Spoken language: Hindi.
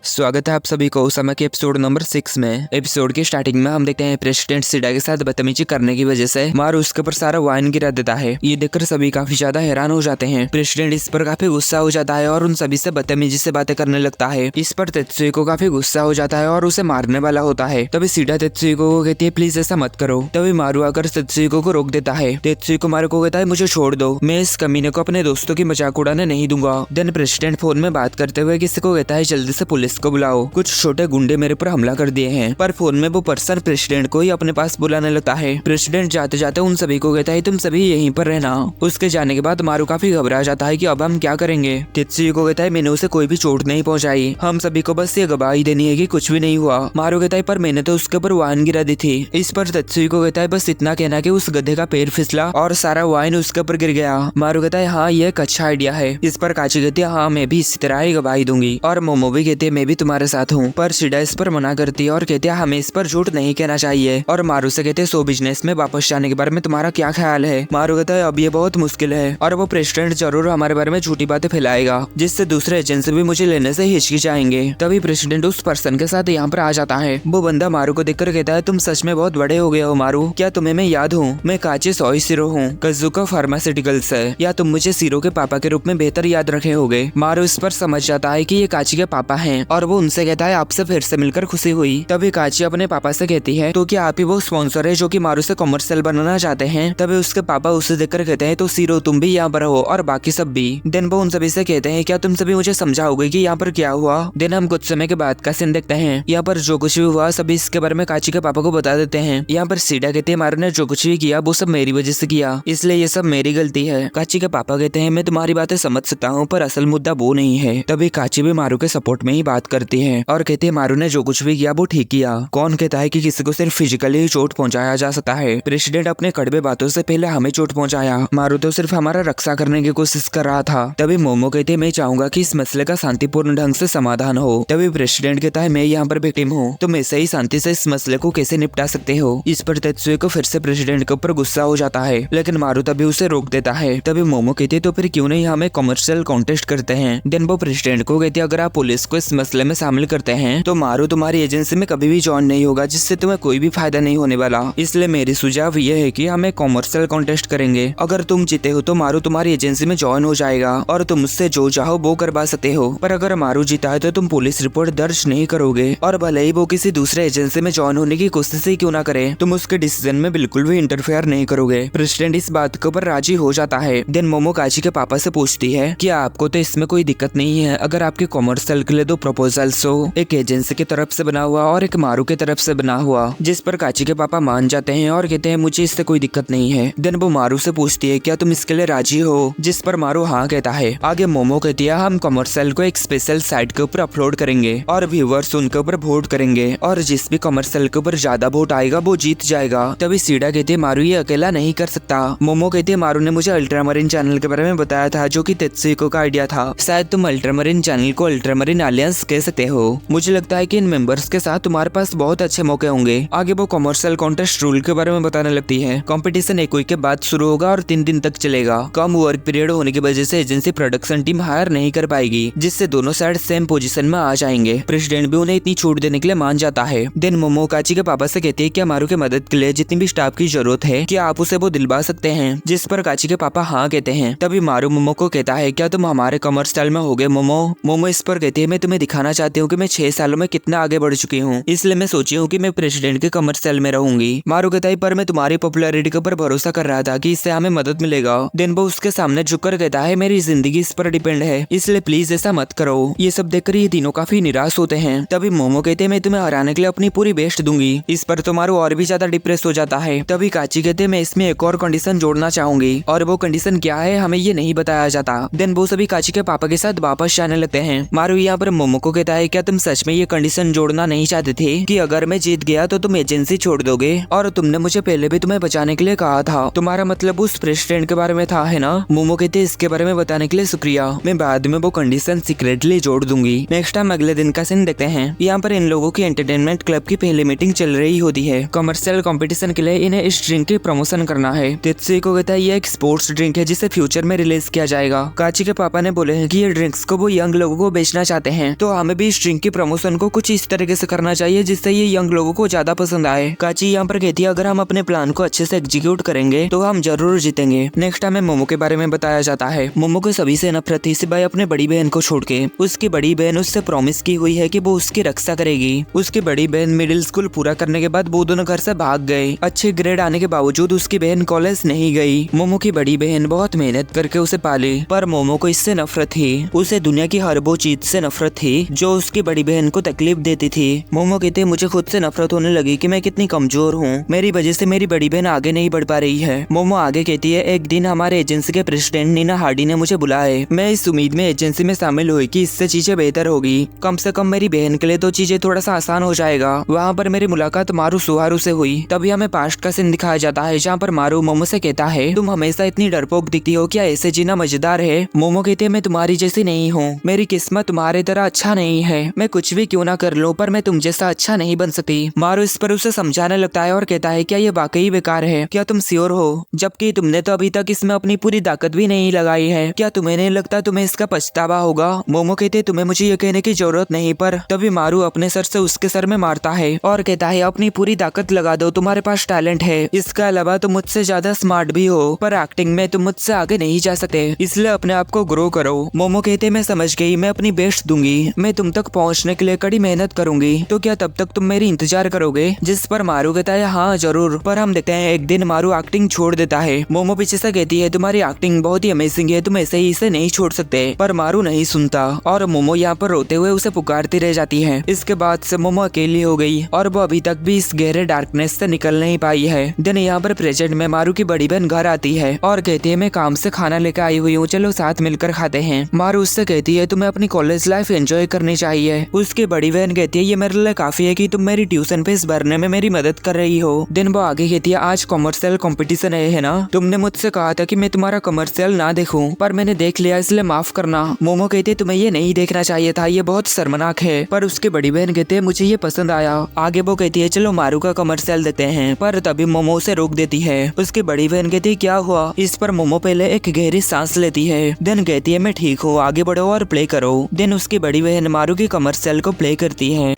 स्वागत है आप सभी को उसामा के एपिसोड नंबर 6 में। एपिसोड की स्टार्टिंग में हम देखते हैं प्रेसिडेंट सीडा के साथ बदतमीजी करने की वजह से मारू उसके ऊपर सारा वाइन गिरा देता है। ये देखकर सभी काफी ज्यादा हैरान हो जाते हैं। प्रेसिडेंट इस पर काफी गुस्सा हो जाता है और उन सभी से बदतमीजी से बातें करने लगता है। इस पर तेत्सुई को काफी गुस्सा हो जाता है और उसे मारने वाला होता है। तभी सीडा तेत्सुई को कहती है प्लीज ऐसा मत करो। तभी मारू आकर तेत्सुई को रोक देता है। तेत्सुई को मारू को कहता है मुझे छोड़ दो, मैं इस कमीने को अपने दोस्तों की मजाक उड़ाने नहीं दूंगा। देन प्रेसिडेंट फोन में बात करते हुए किसी को कहता है जल्दी से पुलिस को बुलाओ, कुछ छोटे गुंडे मेरे पर हमला कर दिए हैं। पर फोन में वो पर्सन प्रेसिडेंट को ही अपने पास बुलाने लगता है। प्रेसिडेंट जाते जाते उन सभी को कहता है तुम सभी यहीं पर रहना। उसके जाने के बाद मारू काफी घबरा जाता है कि अब हम क्या करेंगे। तेत्सुई को कहता है मैंने उसे कोई भी चोट नहीं पहुंचाई, हम सभी को बस ये गवाही देनी है कि कुछ भी नहीं हुआ। मारू कहता है पर मैंने तो उसके ऊपर वाइन गिरा दी थी। इस पर तेत्सुई को कहता है बस इतना कहना कि उस गधे का पैर फिसला और सारा वाइन उसके ऊपर गिर गया। मारू कहता है हाँ ये एक अच्छा आइडिया है। इस पर काची कहती है हाँ मैं भी इसी तरह ही गवाही दूंगी। और मोमो भी कहती है मैं भी तुम्हारे साथ हूँ। पर सीडा इस पर मना करती है और कहती है हमें इस पर झूठ नहीं कहना चाहिए। और मारू से कहते हैं शो बिजनेस में वापस जाने के बारे में तुम्हारा क्या ख्याल है। मारू कहता है अब ये बहुत मुश्किल है और वो प्रेसिडेंट जरूर हमारे बारे में झूठी बातें फैलाएगा जिससे दूसरे एजेंसी भी मुझे लेने से हिचकिचाएंगे। तभी प्रेसिडेंट उस पर्सन के साथ यहाँ पर आ जाता है। वो बंदा मारू को देखकर कहता है तुम सच में बहुत बड़े हो गए हो मारू, क्या तुम्हें मैं याद हूँ? मैं काची सोइशिरो हूँ, कजुका फार्मास्यूटिकल्स है, या तुम मुझे सीरो के पापा के रूप में बेहतर याद रखे होगे। मारू इस पर समझ जाता है कि ये काची के पापा हैं और वो उनसे कहता है आपसे फिर से मिलकर खुशी हुई। तभी काची अपने पापा से कहती है तो क्या आप ही वो स्पॉन्सर है जो कि मारू से कमर्शियल बनाना चाहते हैं? तभी उसके पापा उसे देखकर कहते हैं तो सीरो तुम भी यहाँ पर हो और बाकी सब भी। देन वो उन सभी से कहते हैं क्या तुम सभी मुझे समझाओगे कि यहाँ पर क्या हुआ? देन हम कुछ समय के बाद का सीन देखते हैं। यहाँ पर जो कुछ भी हुआ सभी इसके बारे में काची के पापा को बता देते हैं। यहाँ पर सीडा कहते हैं मारू ने जो कुछ भी किया वो सब मेरी वजह से किया, इसलिए ये सब मेरी गलती है। काची के पापा कहते हैं मैं तुम्हारी बातें समझ सकता हूँ पर असल मुद्दा वो नहीं है। तभी काची भी मारू के सपोर्ट में ही बात करती है और कहती है मारू ने जो कुछ भी किया वो ठीक किया। कौन कहता है कि किसी को सिर्फ फिजिकली ही चोट पहुंचाया जा सकता है? प्रेसिडेंट अपने कड़वे बातों से पहले हमें चोट पहुंचाया, मारू तो सिर्फ हमारा रक्षा करने की कोशिश कर रहा था। तभी मोमो कहते मैं चाहूंगा कि इस मसले का शांतिपूर्ण ढंग से समाधान हो। तभी प्रेसिडेंट कहता है मैं यहाँ पर विक्टिम हूँ, तुम ऐसे ही शांति से इस मसले को कैसे निपटा सकते हो? इस पर तेत्सुई को फिर से प्रेसिडेंट के ऊपर गुस्सा हो जाता है लेकिन मारू तभी उसे रोक देता है। तभी मोमो कहती है तो फिर क्यों नहीं हमें कमर्शियल कॉन्टेस्ट करते हैं? देन वो प्रेसिडेंट को कहती है अगर आप पुलिस को इस मसले में शामिल करते हैं तो मारू तुम्हारी एजेंसी में कभी भी ज्वाइन नहीं होगा, जिससे तुम्हें कोई भी फायदा नहीं होने वाला। इसलिए मेरी सुझाव ये है कि हमें कॉमर्शियल कॉन्टेस्ट करेंगे। अगर तुम जीते हो तो मारू तुम्हारी एजेंसी में ज्वाइन हो जाएगा और तुम उससे जो चाहो वो करवा सकते हो। पर अगर मारू जीता है तो तुम पुलिस रिपोर्ट दर्ज नहीं करोगे और भले ही वो किसी दूसरे एजेंसी में ज्वाइन होने की कोशिश ही क्यों ना करे, तुम उसके डिसीजन में बिल्कुल भी इंटरफेयर नहीं करोगे। प्रेसिडेंट इस बात के ऊपर राजी हो जाता है। देन मोमो काची के पापा से पूछती है कि आपको तो इसमें कोई दिक्कत नहीं है अगर आपके कॉमर्शियल के लिए दो प्रपोजल्स हो, एक एजेंसी की तरफ से बना हुआ और एक मारू की तरफ से बना हुआ। जिस पर काची के पापा मान जाते हैं और कहते हैं मुझे इससे कोई दिक्कत नहीं है। देन वो मारू से पूछती है क्या तुम इसके लिए राजी हो? जिस पर मारू हाँ कहता है। आगे मोमो कहती है हम कमर्शियल को एक स्पेशल साइट के ऊपर अपलोड करेंगे और व्यूअर्स उनके ऊपर वोट करेंगे और जिस भी कमर्शियल के ऊपर ज्यादा वोट आएगा वो जीत जाएगा। तभी सीडा कहती है मारू ये अकेला नहीं कर सकता। मोमो कहती है मारू ने मुझे अल्ट्रामरीन चैनल के बारे में बताया था जो कि तेत्सुई को का आइडिया था। शायद तुम अल्ट्रामरीन चैनल को अल्ट्रामरीन अलियंस कह सकते हो। मुझे लगता है कि इन मेंबर्स के साथ तुम्हारे पास बहुत अच्छे मौके होंगे। आगे वो कमर्शियल कॉन्टेस्ट रूल के बारे में बताने लगती है। कंपटीशन एक वीक के बाद शुरू होगा और 3 दिन तक चलेगा। कम वर्क पीरियड होने की वजह से एजेंसी प्रोडक्शन टीम हायर नहीं कर पाएगी, जिससे दोनों साइड सेम पोजीशन में आ जाएंगे। प्रेसिडेंट भी उन्हें इतनी छूट देने के लिए मान जाता है। देन मोमो काची के पापा से कहती है कि मारू के मदद के लिए जितनी भी स्टाफ की जरूरत है क्या आप उसे वो दिलवा सकते हैं? जिस पर काची के पापा हाँ कहते हैं। तभी मारू मोमो को कहता है क्या तुम हमारे कमर्शियल में होगे मोमो? मोमो इस पर कहती है मैं तुम्हें दिखाना चाहती हूँ कि मैं 6 सालों में कितना आगे बढ़ चुकी हूँ, इसलिए मैं सोची हूँ कि मैं प्रेसिडेंट के कमर्शियल में रहूंगी। मारू कहता है पर मैं तुम्हारी पॉपुलैरिटी के ऊपर भरोसा कर रहा था कि इससे हमें मदद मिलेगा। देन वो उसके सामने झुककर कहता है मेरी जिंदगी इस पर डिपेंड है, इसलिए प्लीज ऐसा मत करो। ये सब देखकर ये तीनों काफी निराश होते हैं। तभी मोमो कहते हैं मैं तुम्हें हराने के लिए अपनी पूरी बेस्ट दूंगी। इस पर तो मारू और भी ज्यादा डिप्रेस हो जाता है। तभी काची कहते हैं मैं इसमें एक और कंडीशन जोड़ना चाहूंगी और वो कंडीशन क्या है हमें ये नहीं बताया जाता। देन वो सभी काची के पापा के साथ वापस जाने लगते हैं। मारू यहाँ पर मोमो को कहता है क्या तुम सच में ये कंडीशन जोड़ना नहीं चाहते थे कि अगर मैं जीत गया तो तुम एजेंसी छोड़ दोगे? और तुमने मुझे पहले भी तुम्हें बचाने के लिए कहा था, तुम्हारा मतलब उस प्रेसिडेंट के बारे में था है ना? मोमो कहते इसके बारे में बताने के लिए शुक्रिया, मैं बाद में वो कंडीशन सीक्रेटली जोड़ दूंगी। नेक्स्ट टाइम अगले दिन का सीन देखते हैं। यहाँ पर इन लोगों की एंटरटेनमेंट क्लब की पहली मीटिंग चल रही होती है। कमर्शियल कंपटीशन के लिए इन्हें इस ड्रिंक की प्रमोशन करना है। तेत्सुई को कहता है ये एक स्पोर्ट्स ड्रिंक है जिसे फ्यूचर में रिलीज किया जाएगा। काची के पापा ने बोले हैं कि ये ड्रिंक्स को वो यंग लोगों को बेचना चाहते हैं, तो तो हमें भी इस ड्रिंक की प्रमोशन को कुछ इस तरीके से करना चाहिए जिससे ये यंग लोगों को ज्यादा पसंद आए। काची यहाँ पर कहती है अगर हम अपने प्लान को अच्छे से एग्जीक्यूट करेंगे तो हम जरूर जीतेंगे। नेक्स्ट हमें मोमो के बारे में बताया जाता है। मोमो को सभी से नफरत थी सिवाय अपने बड़ी बहन को छोड़ के। उसकी बड़ी बहन उससे प्रॉमिस की हुई है कि वो उसकी रक्षा करेगी। उसकी बड़ी बहन मिडिल स्कूल पूरा करने के बाद वो दोनों घर से भाग गए। अच्छे ग्रेड आने के बावजूद उसकी बहन कॉलेज नहीं गई। मोमो की बड़ी बहन बहुत मेहनत करके उसे पाली, पर मोमो को इससे नफरत थी। उसे दुनिया की हर वो चीज से नफरत थी जो उसकी बड़ी बहन को तकलीफ देती थी। मोमो कहते मुझे खुद से नफरत होने लगी कि मैं कितनी कमजोर हूँ, मेरी वजह से मेरी बड़ी बहन आगे नहीं बढ़ पा रही है। मोमो आगे कहती है एक दिन हमारे एजेंसी के प्रेसिडेंट नीना हार्डी ने मुझे बुलाए। मैं इस उम्मीद में एजेंसी में शामिल हुई कि इससे चीजें बेहतर होगी, कम से कम मेरी बहन के लिए तो चीजें थोड़ा सा आसान हो जाएगा। वहाँ पर मेरी मुलाकात मारू सुहारू से हुई। तभी हमें पास्ट का सीन दिखाया जाता है जहाँ पर मारू मोमो से कहता है तुम हमेशा इतनी डरपोक दिखती हो, क्या ऐसे जीना मजेदार है? मोमो कहते मैं तुम्हारी जैसी नहीं हूँ, मेरी किस्मत तुम्हारे तरह अच्छा नहीं है। मैं कुछ भी क्यों ना कर लूं पर मैं तुम जैसा अच्छा नहीं बन सकती। मारू इस पर उसे समझाने लगता है और कहता है क्या ये वाकई बेकार है? क्या तुम श्योर हो? जबकि तुमने तो अभी तक इसमें अपनी पूरी ताकत भी नहीं लगाई है। क्या तुम्हें नहीं लगता तुम्हें इसका पछतावा होगा? मोमो कहते तुम्हें मुझे ये कहने की जरूरत नहीं, पर तभी मारू अपने सर से उसके सर में मारता है और कहता है अपनी पूरी ताकत लगा दो, तुम्हारे पास टैलेंट है। इसके अलावा तुम मुझसे ज्यादा स्मार्ट भी हो, पर एक्टिंग में तुम मुझसे आगे नहीं जा सकते, इसलिए अपने आप को ग्रो करो। मोमो कहते मैं समझ गई, मैं अपनी बेस्ट दूंगी, मैं तुम तक पहुंचने के लिए कड़ी मेहनत करूंगी। तो क्या तब तक तुम मेरी इंतजार करोगे? जिस पर मारू कहता है हाँ जरूर। पर हम देखते हैं एक दिन मारू एक्टिंग छोड़ देता है। मोमो पीछे से कहती है तुम्हारी एक्टिंग बहुत ही अमेजिंग है, तुम ऐसे ही इसे नहीं छोड़ सकते। पर मारू नहीं सुनता और मोमो यहाँ पर रोते हुए उसे पुकारती रह जाती है। इसके बाद से मोमो अकेली हो गई और वो अभी तक भी इस गहरे डार्कनेस से निकल नहीं पाई है। दिन यहाँ पर प्रेजेंट में मारू की बड़ी बहन घर आती है और कहती है मैं काम से खाना लेकर आई हुई हूँ, चलो साथ मिलकर खाते हैं। मारू उससे कहती है तुम्हें अपनी कॉलेज लाइफ एंजॉय करनी चाहिए। उसकी बड़ी बहन कहती है ये मेरे लिए काफी है कि तुम मेरी ट्यूशन फीस भरने में मेरी मदद कर रही हो। दिन वो आगे कहती है आज कॉमर्शियल कंपटीशन है ना, तुमने मुझसे कहा था कि मैं तुम्हारा कमर्शियल ना देखूं, पर मैंने देख लिया इसलिए माफ करना। मोमो कहती है तुम्हें ये नहीं देखना चाहिए था, ये बहुत शर्मनाक है। पर उसकी बड़ी बहन कहती है मुझे ये पसंद आया। आगे वो कहती है चलो मारू का कमर्शियल देते हैं, पर तभी मोमो उसे रोक देती है। उसकी बड़ी बहन कहती है क्या हुआ? इस पर मोमो पहले एक गहरी सांस लेती है, देन कहती है मैं ठीक हूँ, आगे बढ़ो और प्ले करो। देन उसकी बड़ी बहन मारू की कमर्शियल को प्ले करती है।